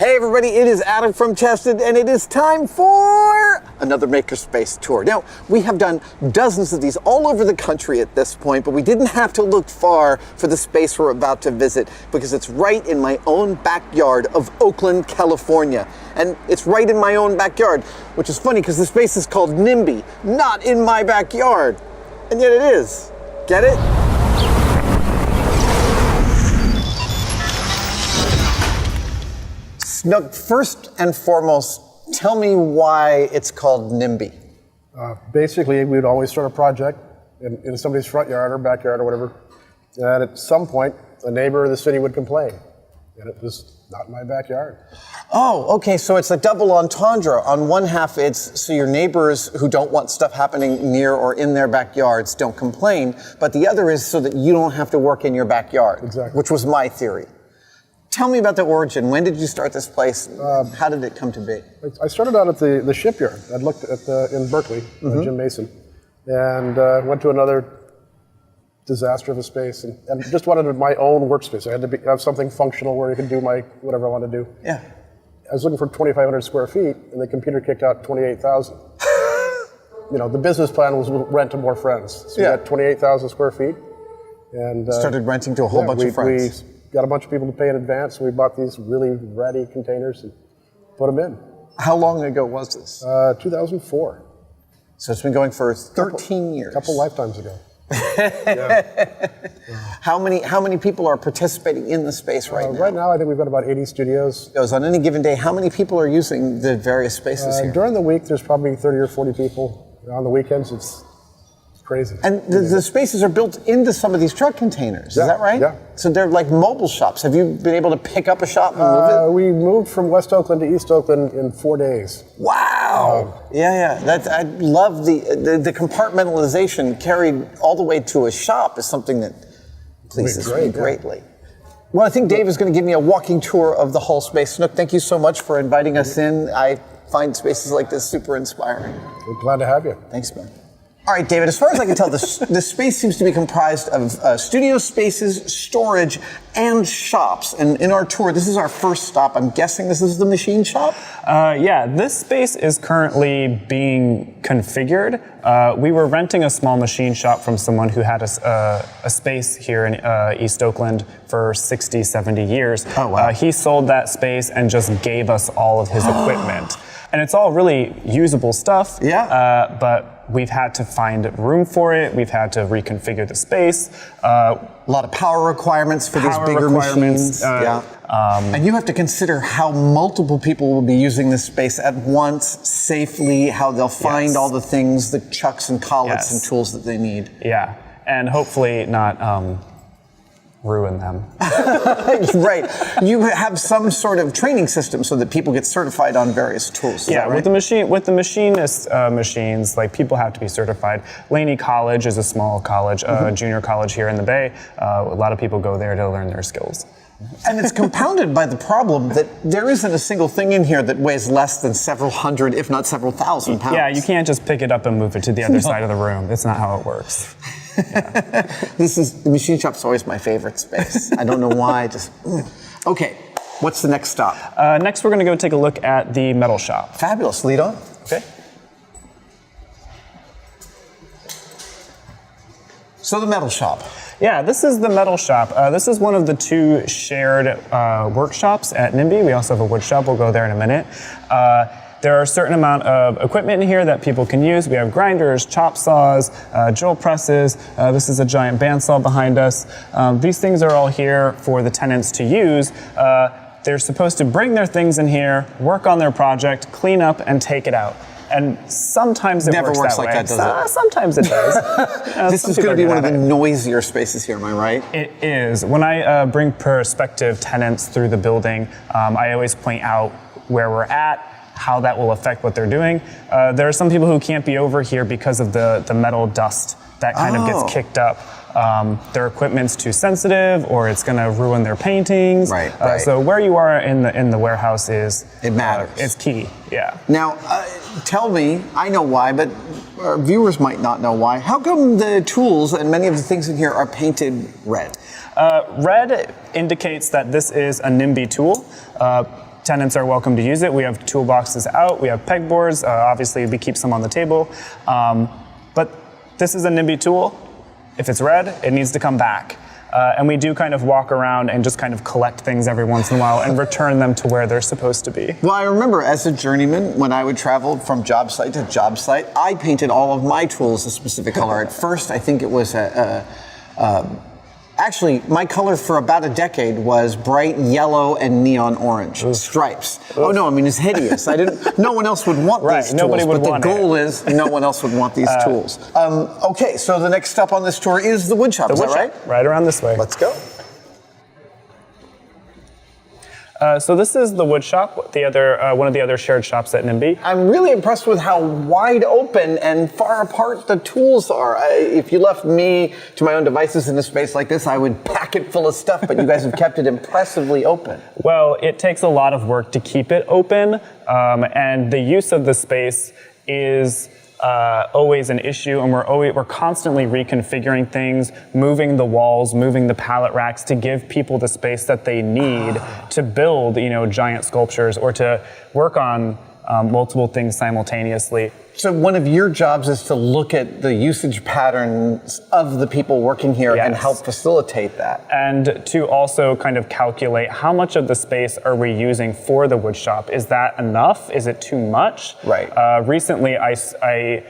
Hey everybody, it is Adam from Tested, and it is time for another Makerspace tour. Now, we have done dozens of these all over the country at this point, but we didn't have to look far for the space we're about to visit because it's right in my own backyard of Oakland, California. And it's right in my own backyard, which is funny because the space is called NIMBY, not in my backyard. And yet it is. Get it? Now, first and foremost, tell me why it's called NIMBY. Basically, we would always start a project in somebody's front yard or backyard or whatever, and at some point, a neighbor of the city would complain, and it was not in my backyard. Oh, okay, so it's a double entendre. On one half, it's so your neighbors who don't want stuff happening near or in their backyards don't complain, but the other is so that you don't have to work in your backyard, exactly. Which was my theory. Tell me about the origin. When did you start this place? How did it come to be? I started out at the shipyard. I'd looked at in Berkeley, Jim Mason, and went to another disaster of a space, and just wanted my own workspace. I had to have something functional where I could do whatever I wanted to do. Yeah. I was looking for 2,500 square feet, and the computer kicked out 28,000. You know, the business plan was rent to more friends. So we got 28,000 square feet, and started renting to a whole bunch of friends. We got a bunch of people to pay in advance, so we bought these really ratty containers and put them in. How long ago was this? 2004. So it's been going for 13 years. A couple lifetimes ago. How many people are participating in the space right now? Right now, I think we've got about 80 studios. On any given day, how many people are using the various spaces here? During the week, there's probably 30 or 40 people. On the weekends, it's crazy. And the spaces are built into some of these truck containers, is that right? Yeah. So they're like mobile shops. Have you been able to pick up a shop and move it? We moved from West Oakland to East Oakland in 4 days. Wow. Yeah. I love the compartmentalization carried all the way to a shop is something that pleases me greatly. Well, I think Dave is going to give me a walking tour of the whole space. Snook, thank you so much for inviting us in. I find spaces like this super inspiring. We're glad to have you. Thanks, man. All right, David, as far as I can tell, the space seems to be comprised of studio spaces, storage, and shops. And in our tour, this is our first stop. I'm guessing this is the machine shop? Yeah, this space is currently being configured. We were renting a small machine shop from someone who had a space here in East Oakland for 60, 70 years. Oh, wow. He sold that space and just gave us all of his equipment. And it's all really usable stuff. Yeah. But we've had to find room for it. We've had to reconfigure the space. A lot of power requirements for these bigger machines. And you have to consider how multiple people will be using this space at once, safely, how they'll find all the things, the chucks and collets and tools that they need. Yeah, and hopefully not ruin them. Right. You have some sort of training system so that people get certified on various tools. Yeah, right? with the machinist machines, like people have to be certified. Laney College is a small college, junior college here in the Bay. A lot of people go there to learn their skills. And it's compounded by the problem that there isn't a single thing in here that weighs less than several hundred, if not several thousand pounds. Yeah, you can't just pick it up and move it to the other side of the room. That's not how it works. Yeah. The machine shop's always my favorite space. I don't know why, Okay, what's the next stop? Next we're gonna go take a look at the metal shop. Fabulous, lead on. Okay. So the metal shop. Yeah, this is the metal shop. This is one of the two shared workshops at NIMBY. We also have a wood shop. We'll go there in a minute. There are a certain amount of equipment in here that people can use. We have grinders, chop saws, drill presses. This is a giant bandsaw behind us. These things are all here for the tenants to use. They're supposed to bring their things in here, work on their project, clean up, and take it out. And sometimes it never works that like way. that, does it? Sometimes it does. This is going to be one of the noisier spaces here, am I right? It is. When I bring prospective tenants through the building, I always point out where we're at, how that will affect what they're doing. There are some people who can't be over here because of the metal dust that kind of gets kicked up. Their equipment's too sensitive, or it's going to ruin their paintings. Right. So where you are in the warehouse is it matters. It's key. Yeah. Now, tell me. I know why, but our viewers might not know why. How come the tools and many of the things in here are painted red? Red indicates that this is a NIMBY tool. Tenants are welcome to use it. We have toolboxes out, we have pegboards, obviously we keep some on the table. But this is a NIMBY tool. If it's red, it needs to come back. And we do kind of walk around and just kind of collect things every once in a while and return them to where they're supposed to be. Well, I remember as a journeyman, when I would travel from job site to job site, I painted all of my tools a specific color. At first, I think it was actually, my color for about a decade was bright yellow and neon orange stripes. Oh no, I mean it's hideous. No one else would want these tools. Nobody would but want the goal is no one else would want these tools. Okay, so the next stop on this tour is the wood shop. Is that right? Right around this way. Let's go. So this is the wood shop, one of the other shared shops at NIMBY. I'm really impressed with how wide open and far apart the tools are. If you left me to my own devices in a space like this, I would pack it full of stuff, but you guys have kept it impressively open. Well, it takes a lot of work to keep it open, and the use of the space is always an issue, and we're constantly reconfiguring things, moving the walls, moving the pallet racks to give people the space that they need to build, giant sculptures or to work on multiple things simultaneously. So one of your jobs is to look at the usage patterns of the people working here and help facilitate that. And to also kind of calculate how much of the space are we using for the wood shop. Is that enough? Is it too much? Right. Recently, I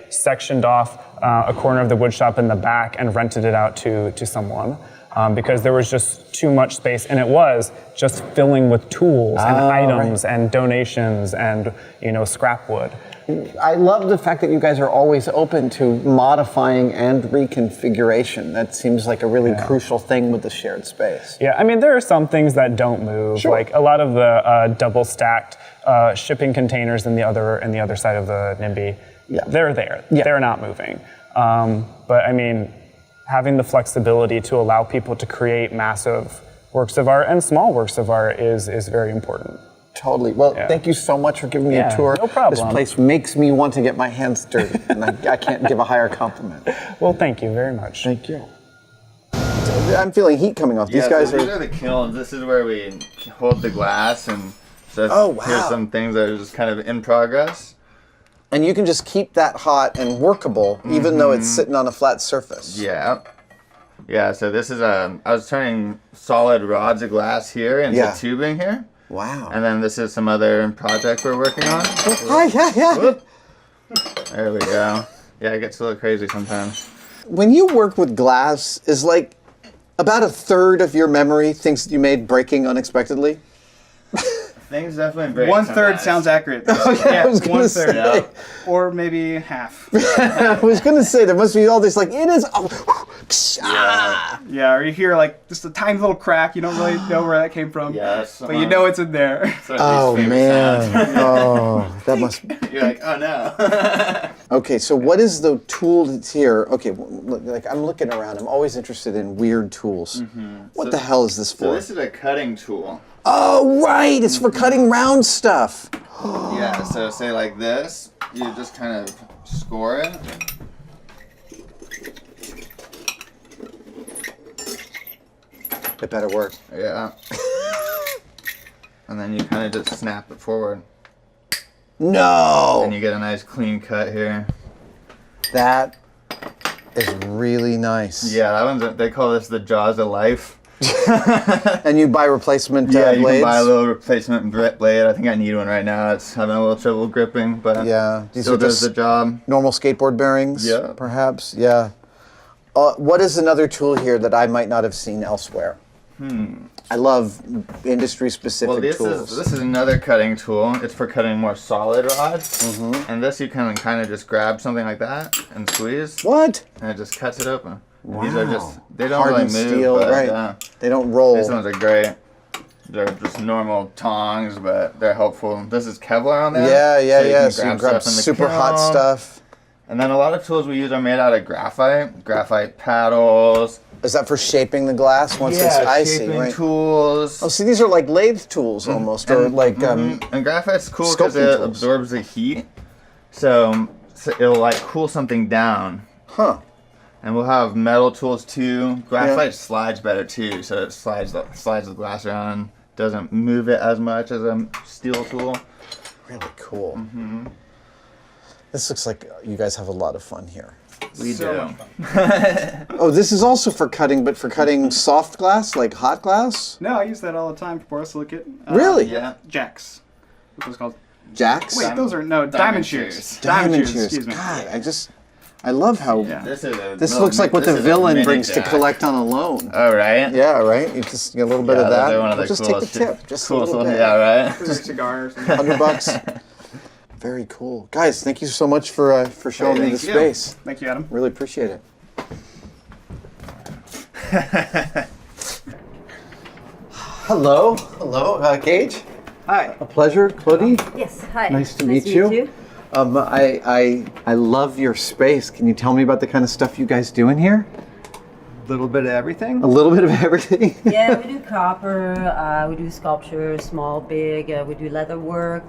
sectioned off a corner of the wood shop in the back and rented it out to someone. Because there was just too much space, and it was just filling with tools and items and donations and scrap wood. I love the fact that you guys are always open to modifying and reconfiguration. That seems like a really crucial thing with the shared space. Yeah, I mean, there are some things that don't move. Sure. Like a lot of the double stacked shipping containers in the other side of the NIMBY. Yeah. They're there. Yeah. They're not moving. But I mean, having the flexibility to allow people to create massive works of art and small works of art is very important. Totally. Well, thank you so much for giving me a tour. No problem. This place makes me want to get my hands dirty, and I can't give a higher compliment. Well, thank you very much. Thank you. I'm feeling heat coming off. These guys these are the kilns. This is where we hold the glass, and so here's some things that are just kind of in progress. And you can just keep that hot and workable, even though it's sitting on a flat surface. Yeah. Yeah, so this is I was turning solid rods of glass here into tubing here. Wow. And then this is some other project we're working on. Yeah. There we go. Yeah, it gets a little crazy sometimes. When you work with glass, is like about a third of your memory things that you made breaking unexpectedly? Things definitely break. 1/3 sounds accurate. Okay, I was gonna 1/3. say. Yeah. Or maybe half. I was going to say, there must be all this, like, it is, Yeah, or you hear like just a tiny little crack, you don't really know where that came from. Yeah, that's but you know it's in there. Oh, man. Oh, that must You're like, oh no. Okay, so what is the tool that's here? Okay, like I'm looking around. I'm always interested in weird tools. What the hell is this for? So this is a cutting tool. Oh, right! It's for cutting round stuff. Yeah, so say like this, you just kind of score it. It better work. Yeah. And then you kind of just snap it forward. No! And you get a nice clean cut here. That is really nice. Yeah, that one's, they call this the jaws of life. And you buy replacement Yeah, you blades? can buy a little replacement blade. I think I need one right now. It's having a little trouble gripping, but Yeah, these still are does just the job. normal skateboard bearings? Yeah. Perhaps? Yeah. What is another tool here that I might not have seen elsewhere? I love industry-specific tools. This is another cutting tool. It's for cutting more solid rods. And this you can kind of just grab something like that and squeeze. What? And it just cuts it open. Wow. These are just, they don't Hardened really move, steel, but right. They don't roll. These ones are great. They're just normal tongs, but they're helpful. This is Kevlar on there. Yeah. So So you grab stuff in the super hot kiln. stuff. And then a lot of tools we use are made out of graphite paddles. Is that for shaping the glass once it's icy, shaping right? tools. Oh, see, these are like lathe tools almost, or like And graphite's cool because sculpting it tools. absorbs the heat. So it'll like cool something down. Huh. And we'll have metal tools too. Graphite slides better too, so it slides the glass around, doesn't move it as much as a steel tool. Really cool. This looks like you guys have a lot of fun here. We do. Oh, this is also for cutting, but for cutting soft glass, like hot glass? No, I use that all the time for borosilicate. Really? Yeah. Jacks. What's those called? Jacks? Wait, those are diamond shears. Diamond shears. Excuse me. God, I love how This looks like what the villain brings to collect on a loan. Oh, right? Yeah, right? You just get a little bit of that. they're one of the We'll just take the coolest tip. Just a little cool, bit. yeah, right? For cigars. $100. Very cool. Guys, thank you so much for showing me the thank you. space. Thank you, Adam. Really appreciate it. Hello. Hello, Gage. Hi. A pleasure, Claudie. Yes, hi. Nice to meet you. I love your space. Can you tell me about the kind of stuff you guys do in here? Little bit of everything. A little bit of everything. Yeah, we do copper, we do sculpture, small, big, we do leather work,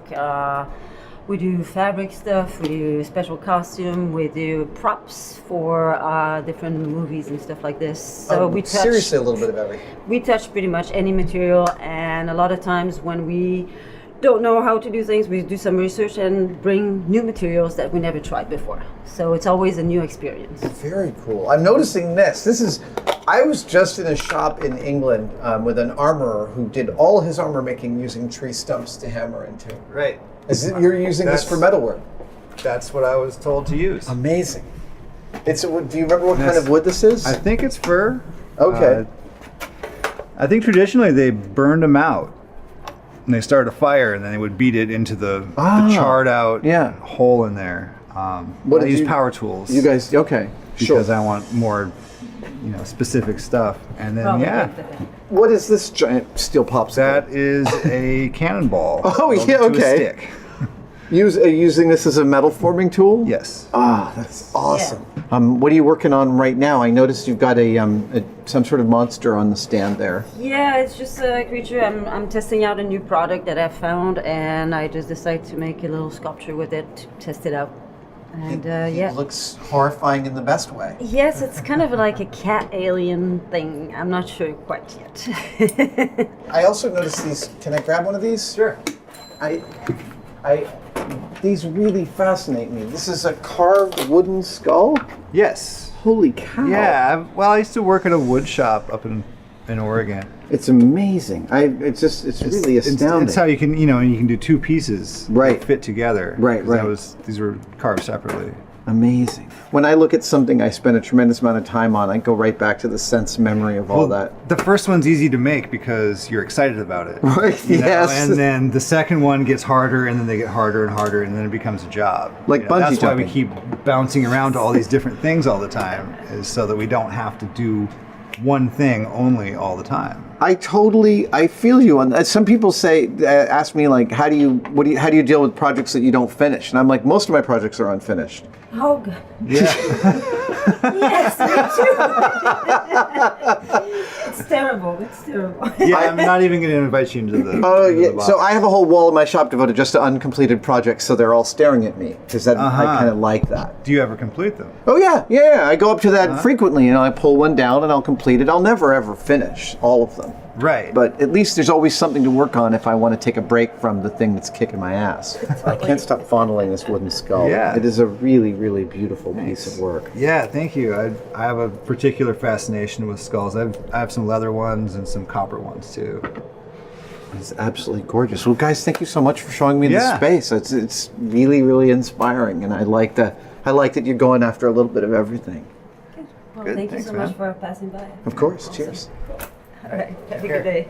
we do fabric stuff, we do special costume, we do props for different movies and stuff like this. So we touch, seriously a little bit of everything. we touch pretty much any material, and a lot of times when we don't know how to do things, we do some research and bring new materials that we never tried before. So it's always a new experience. Very cool. I'm noticing this. I was just in a shop in England with an armorer who did all his armor making using tree stumps to hammer into. Right. You're using this for metalwork? That's what I was told to use. Amazing. Do you remember what kind of wood this is? I think it's fir. Okay. I think traditionally they burned them out. And they started a fire, and then they would beat it into the charred out hole in there. I use power tools. You guys, okay. Because I want more, specific stuff. And then What is this giant steel popsicle? that is a cannonball. Oh, welded yeah, to a okay. stick. Using this as a metal forming tool? Yes. Ah, that's awesome. What are you working on right now? I noticed you've got some sort of monster on the stand there. Yeah, it's just a creature. I'm testing out a new product that I found, and I just decided to make a little sculpture with it to test it out. And It looks horrifying in the best way. Yes, it's kind of like a cat alien thing. I'm not sure quite yet. I also noticed these. Can I grab one of these? Sure. These really fascinate me. This is a carved wooden skull? Yes. Holy cow. Yeah. I used to work at a wood shop up in Oregon. It's amazing. It's really astounding. It's how you can, you can do two pieces that fit together. Right. These were carved separately. Amazing. When I look at something I spend a tremendous amount of time on, I go right back to the sense memory of all that. The first one's easy to make because you're excited about it. Right, you know? yes. And then the second one gets harder, and then they get harder and harder, and then it becomes a job. Like bungee That's why we jumping. keep bouncing around to all these different things all the time, is so that we don't have to do one thing only all the time. I feel you on that. Some people ask me like, how do you deal with projects that you don't finish? And I'm like, most of my projects are unfinished. Oh, God. Yeah. Yes, me too. It's terrible. Yeah, I'm not even going to invite you into the. Oh into yeah. the box. So I have a whole wall in my shop devoted just to uncompleted projects, so they're all staring at me because I kind of like that. Do you ever complete them? Oh yeah. I go up to that frequently. I pull one down and I'll complete it. I'll never ever finish all of them. Right. But at least there's always something to work on if I want to take a break from the thing that's kicking my ass. I can't stop fondling this wooden skull. Yeah. It is a really, really beautiful piece of work. Yeah, thank you. I have a particular fascination with skulls. I have some leather ones and some copper ones too. It's absolutely gorgeous. Well, guys, thank you so much for showing me this Yeah. space. It's really, really inspiring, and I like that you're going after a little bit of everything. Well, Good, thank you thanks, so man. much for passing by. Of course. Cheers. All right. Have a good day.